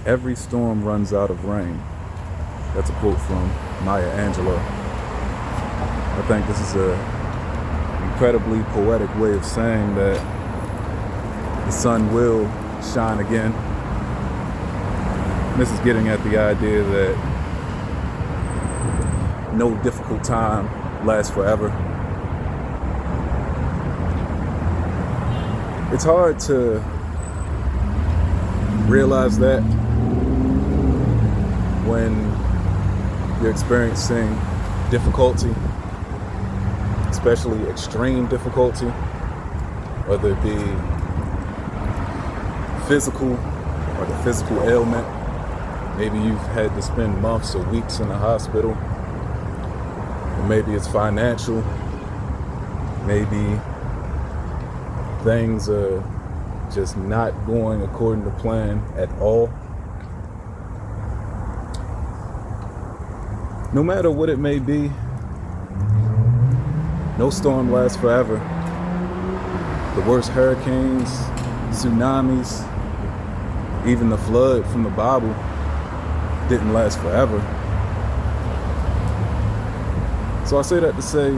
Every storm runs out of rain. That's a quote from Maya Angelou. I think this is a incredibly poetic way of saying that the sun will shine again. And this is getting at the idea that no difficult time lasts forever. It's hard to realize that when you're experiencing difficulty, especially extreme difficulty, whether it be physical or the physical ailment. Maybe you've had to spend months or weeks in the hospital, or maybe it's financial, maybe things are just not going according to plan at all. No matter what it may be, no storm lasts forever. The worst hurricanes, tsunamis, even the flood from the Bible didn't last forever. So I say that to say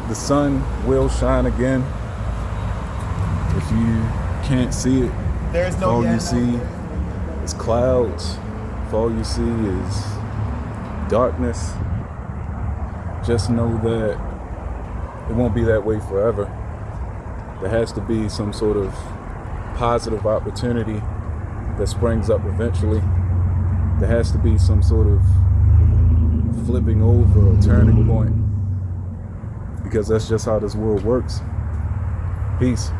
the sun will shine again. If you can't see it, if all you see is clouds, if all you see is darkness, just know that it won't be that way forever. There has to be some sort of positive opportunity that springs up eventually. There has to be some sort of flipping over or turning point, because that's just how this world works. Peace.